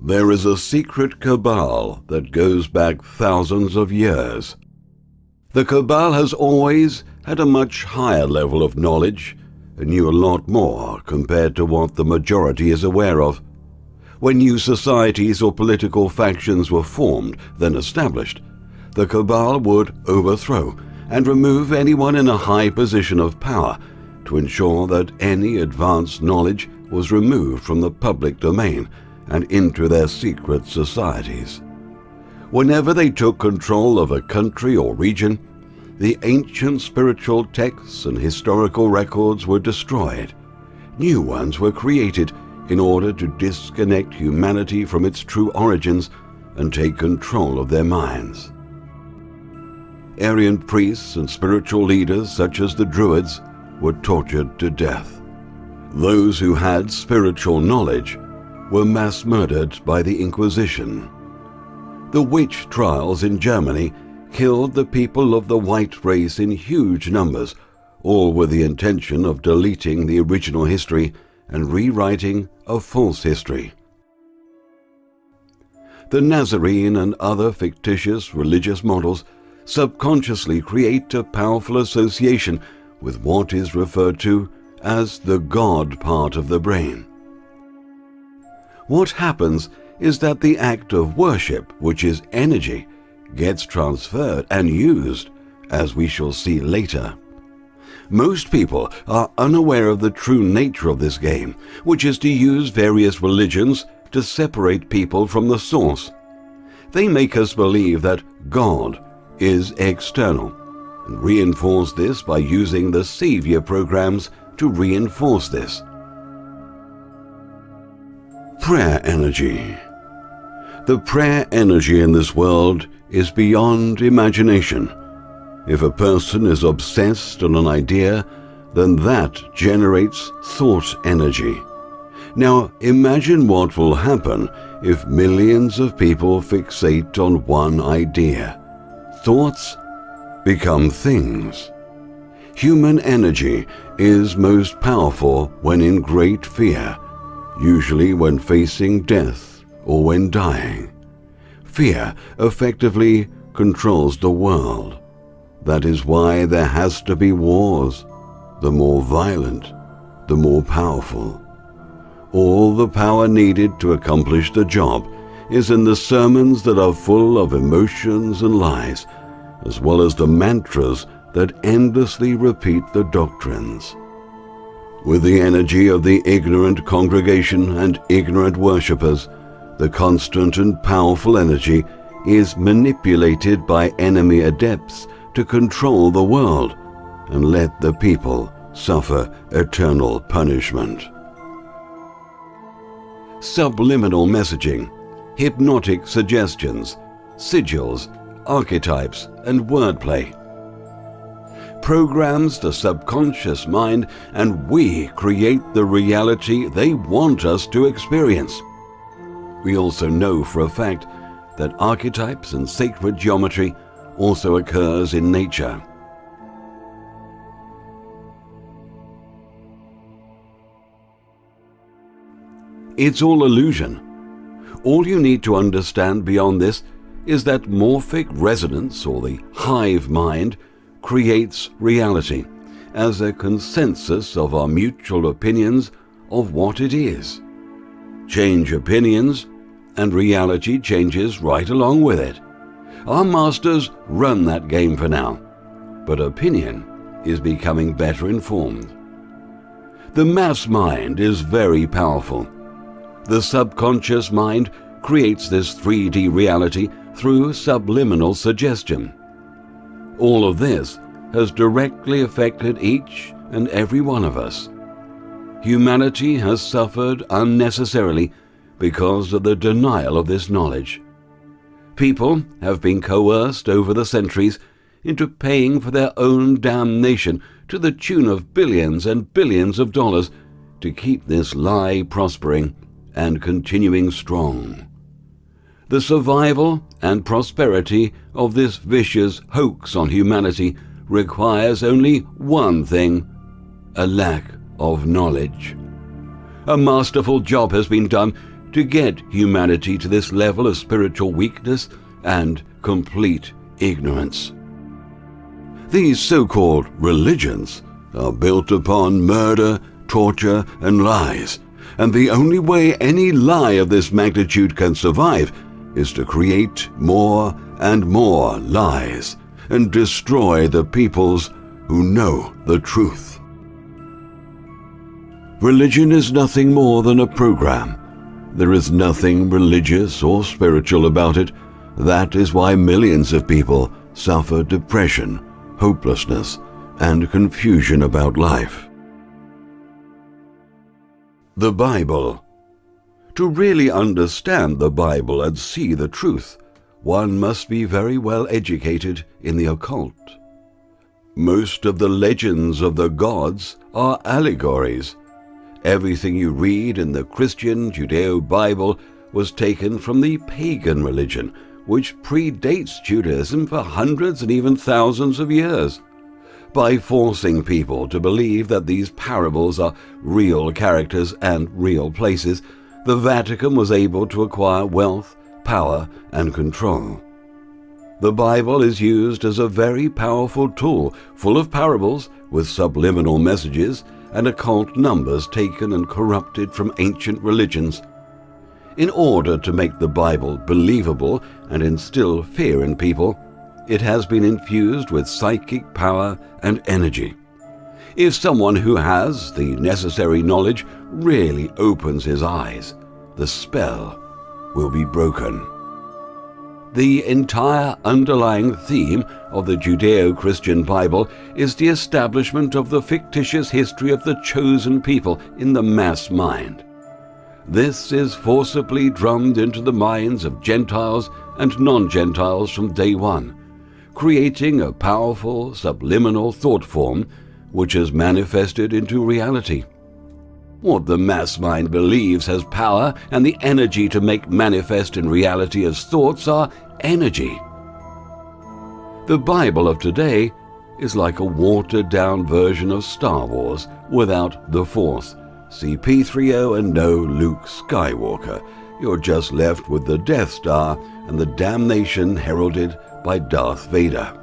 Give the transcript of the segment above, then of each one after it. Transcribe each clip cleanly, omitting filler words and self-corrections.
There is a secret cabal that goes back thousands of years. The cabal has always had a much higher level of knowledge and knew a lot more compared to what the majority is aware of. When new societies or political factions were formed, then established, the cabal would overthrow and remove anyone in a high position of power to ensure that any advanced knowledge was removed from the public domain and into their secret societies. Whenever they took control of a country or region, the ancient spiritual texts and historical records were destroyed. New ones were created in order to disconnect humanity from its true origins and take control of their minds. Aryan priests and spiritual leaders such as the Druids were tortured to death. Those who had spiritual knowledge were mass murdered by the Inquisition. The witch trials in Germany killed the people of the white race in huge numbers, all with the intention of deleting the original history and rewriting a false history. The Nazarene and other fictitious religious models subconsciously create a powerful association with what is referred to as the God part of the brain. What happens is that the act of worship, which is energy, gets transferred and used, as we shall see later. Most people are unaware of the true nature of this game, which is to use various religions to separate people from the source. They make us believe that God is external, and reinforce this by using the savior programs to reinforce this. Prayer energy. The prayer energy in this world is beyond imagination. If a person is obsessed on an idea, then that generates thought energy. Now imagine what will happen if millions of people fixate on one idea. Thoughts become things. Human energy is most powerful when in great fear, usually when facing death or when dying. Fear effectively controls the world. That is why there has to be wars. The more violent, the more powerful. All the power needed to accomplish the job is in the sermons that are full of emotions and lies, as well as the mantras that endlessly repeat the doctrines. With the energy of the ignorant congregation and ignorant worshippers, the constant and powerful energy is manipulated by enemy adepts to control the world and let the people suffer eternal punishment. Subliminal messaging, hypnotic suggestions, sigils, archetypes, and wordplay programs the subconscious mind, and we create the reality they want us to experience. We also know for a fact that archetypes and sacred geometry also occurs in nature. It's all illusion. All you need to understand beyond this is that morphic resonance, or the hive mind, creates reality as a consensus of our mutual opinions of what it is. Change opinions, and reality changes right along with it. Our masters run that game for now, but opinion is becoming better informed. The mass mind is very powerful. The subconscious mind creates this 3D reality through subliminal suggestion. All of this has directly affected each and every one of us. Humanity has suffered unnecessarily because of the denial of this knowledge. People have been coerced over the centuries into paying for their own damnation to the tune of billions and billions of dollars to keep this lie prospering and continuing strong. The survival and prosperity of this vicious hoax on humanity requires only one thing: a lack of knowledge. A masterful job has been done to get humanity to this level of spiritual weakness and complete ignorance. These so-called religions are built upon murder, torture, and lies, and the only way any lie of this magnitude can survive is to create more and more lies and destroy the peoples who know the truth. Religion is nothing more than a program. There is nothing religious or spiritual about it. That is why millions of people suffer depression, hopelessness, and confusion about life. The Bible. To really understand the Bible and see the truth, one must be very well educated in the occult. Most of the legends of the gods are allegories. Everything you read in the Christian Judeo-Bible was taken from the pagan religion, which predates Judaism for hundreds and even thousands of years. By forcing people to believe that these parables are real characters and real places, the Vatican was able to acquire wealth, power, and control. The Bible is used as a very powerful tool, full of parables with subliminal messages and occult numbers taken and corrupted from ancient religions. In order to make the Bible believable and instill fear in people, it has been infused with psychic power and energy. If someone who has the necessary knowledge really opens his eyes, the spell will be broken. The entire underlying theme of the Judeo-Christian Bible is the establishment of the fictitious history of the chosen people in the mass mind. This is forcibly drummed into the minds of Gentiles and non-Gentiles from day one, creating a powerful subliminal thought form which is manifested into reality. What the mass mind believes has power, and the energy to make manifest in reality as thoughts are energy. The Bible of today is like a watered-down version of Star Wars without the Force. C-3PO and no Luke Skywalker. You're just left with the Death Star and the damnation heralded by Darth Vader.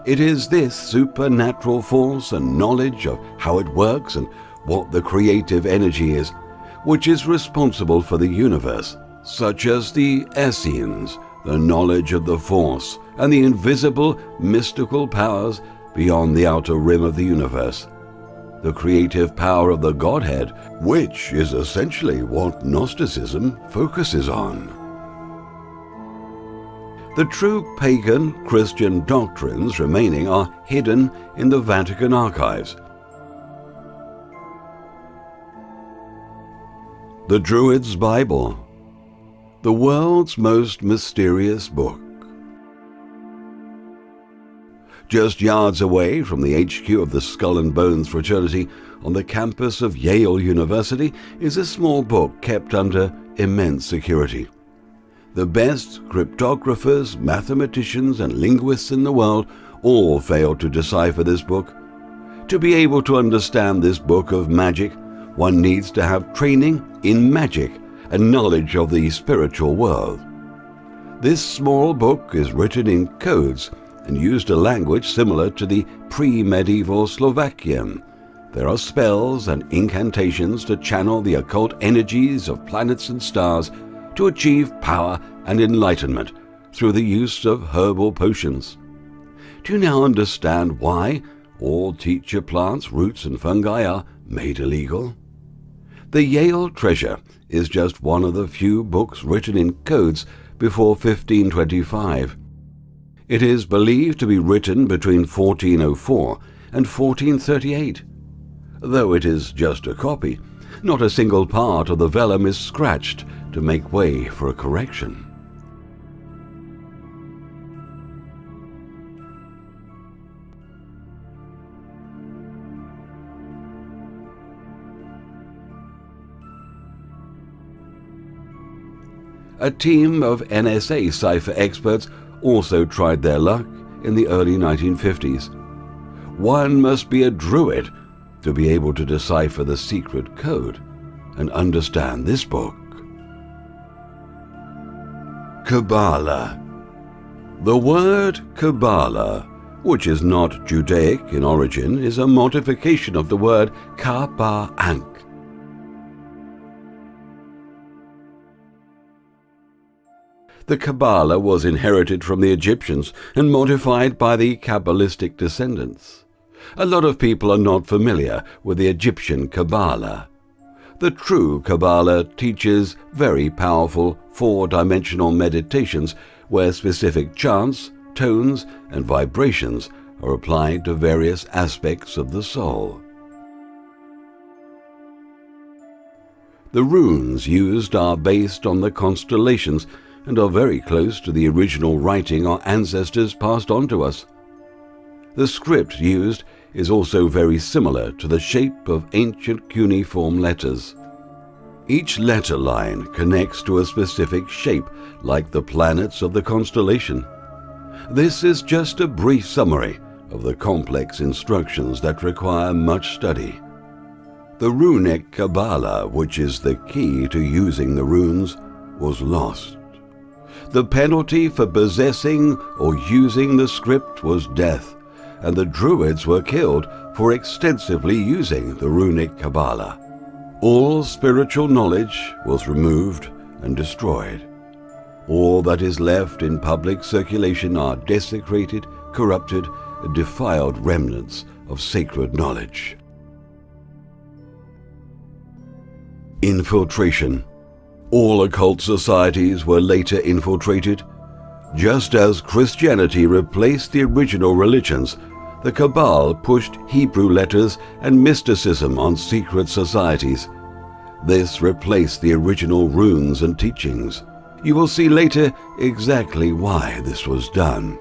It is this supernatural force and knowledge of how it works and what the creative energy is, which is responsible for the universe, such as the Essenes, the knowledge of the Force, and the invisible, mystical powers beyond the outer rim of the universe. The creative power of the Godhead, which is essentially what Gnosticism focuses on. The true pagan Christian doctrines remaining are hidden in the Vatican archives. The Druid's Bible, the world's most mysterious book. Just yards away from the HQ of the Skull and Bones fraternity on the campus of Yale University is a small book kept under immense security. The best cryptographers, mathematicians, and linguists in the world all failed to decipher this book. To be able to understand this book of magic, one needs to have training in magic and knowledge of the spiritual world. This small book is written in codes and used a language similar to the pre-medieval Slovakian. There are spells and incantations to channel the occult energies of planets and stars to achieve power and enlightenment through the use of herbal potions. Do you now understand why all teacher plants, roots, and fungi are made illegal? The Yale Treasure is just one of the few books written in codes before 1525. It is believed to be written between 1404 and 1438. Though it is just a copy, not a single part of the vellum is scratched to make way for a correction. A team of NSA cipher experts also tried their luck in the early 1950s. One must be a druid to be able to decipher the secret code and understand this book. Kabbalah. The word Kabbalah, which is not Judaic in origin, is a modification of the word Ka-ba-ank. The Kabbalah was inherited from the Egyptians and modified by the Kabbalistic descendants. A lot of people are not familiar with the Egyptian Kabbalah. The true Kabbalah teaches very powerful four-dimensional meditations where specific chants, tones, and vibrations are applied to various aspects of the soul. The runes used are based on the constellations and are very close to the original writing our ancestors passed on to us. The script used is also very similar to the shape of ancient cuneiform letters. Each letter line connects to a specific shape, like the planets of the constellation. This is just a brief summary of the complex instructions that require much study. The runic Kabbalah, which is the key to using the runes, was lost. The penalty for possessing or using the script was death, and the Druids were killed for extensively using the runic Kabbalah. All spiritual knowledge was removed and destroyed. All that is left in public circulation are desecrated, corrupted, and defiled remnants of sacred knowledge. Infiltration. All occult societies were later infiltrated. Just as Christianity replaced the original religions, the Cabal pushed Hebrew letters and mysticism on secret societies. This replaced the original runes and teachings. You will see later exactly why this was done.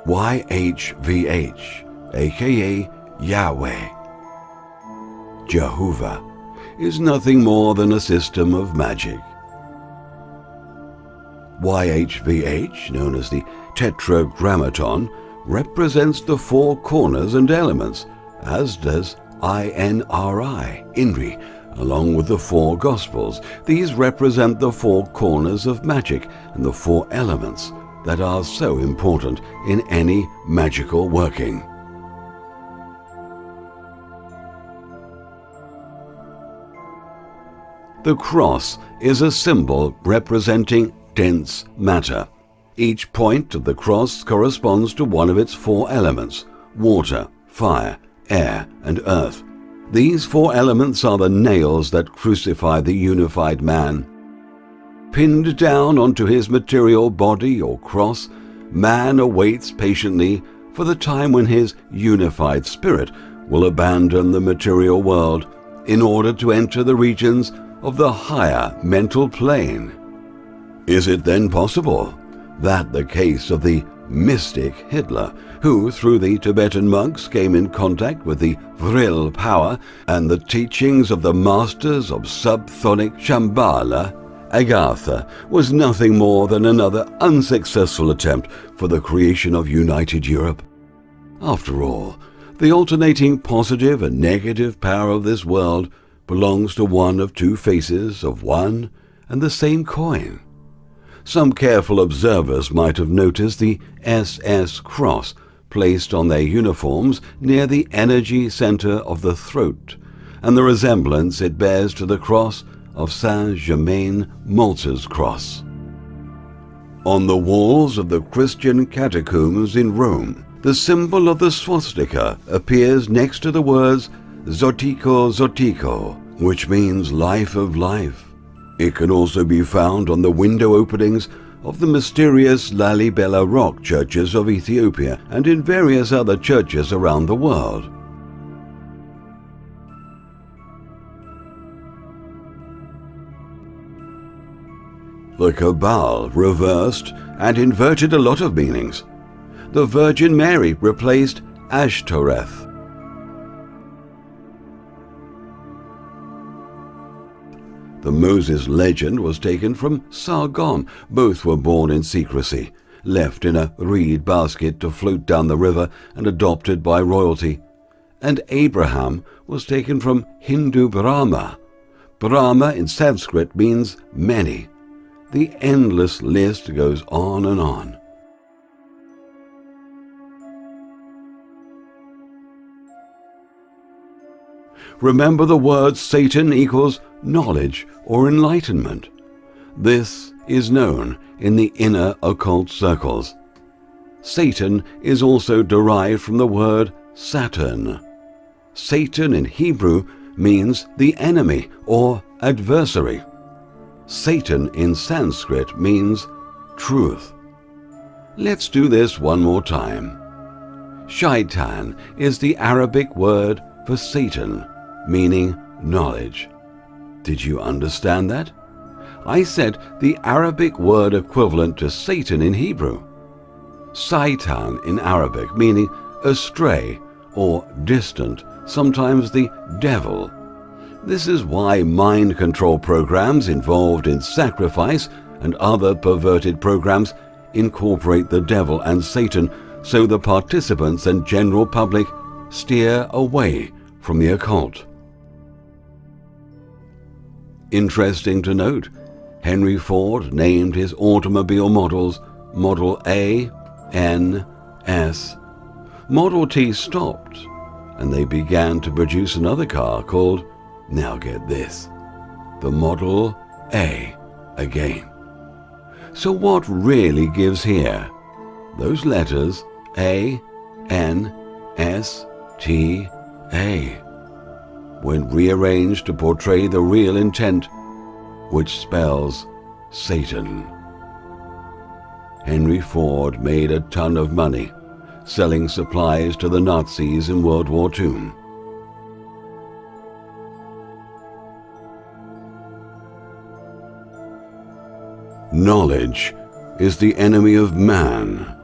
YHVH, aka Yahweh, Jehovah, is nothing more than a system of magic. YHVH, known as the Tetragrammaton, represents the four corners and elements, as does INRI, along with the four Gospels. These represent the four corners of magic and the four elements that are so important in any magical working. The cross is a symbol representing dense matter. Each point of the cross corresponds to one of its four elements: water, fire, air, and earth. These four elements are the nails that crucify the unified man. Pinned down onto his material body or cross, man awaits patiently for the time when his unified spirit will abandon the material world in order to enter the regions of the higher mental plane. Is it then possible that the case of the mystic Hitler, who through the Tibetan monks came in contact with the Vril power and the teachings of the masters of subthonic Shambhala, Agartha, was nothing more than another unsuccessful attempt for the creation of united Europe? After all, the alternating positive and negative power of this world belongs to one of two faces of one and the same coin. Some careful observers might have noticed the SS cross placed on their uniforms near the energy center of the throat, and the resemblance it bears to the cross of Saint-Germain-Malta's cross. On the walls of the Christian catacombs in Rome, the symbol of the swastika appears next to the words Zotiko Zotiko, which means life of life. It can also be found on the window openings of the mysterious Lalibela rock churches of Ethiopia and in various other churches around the world. The Cabal reversed and inverted a lot of meanings. The Virgin Mary replaced Ashtoreth. The Moses legend was taken from Sargon. Both were born in secrecy, left in a reed basket to float down the river and adopted by royalty. And Abraham was taken from Hindu Brahma. Brahma in Sanskrit means many, The endless list goes on and on. Remember, the word Satan equals knowledge or enlightenment. This is known in the inner occult circles. Satan is also derived from the word Saturn. Satan in Hebrew means the enemy or adversary. Satan in Sanskrit means truth. Let's do this one more time. Shaitan is the Arabic word for Satan, meaning knowledge. Did you understand that? I said the Arabic word equivalent to Satan in Hebrew. Saitan in Arabic, meaning astray or distant, sometimes the devil. This is why mind control programs involved in sacrifice and other perverted programs incorporate the devil and Satan, so the participants and general public steer away from the occult. Interesting to note, Henry Ford named his automobile models Model A, N, S. Model T stopped, and they began to produce another car called, now get this, the Model A again. So what really gives here? Those letters A, N, S, T, A, when rearranged to portray the real intent, which spells Satan. Henry Ford made a ton of money selling supplies to the Nazis in World War II. Knowledge is the enemy of man.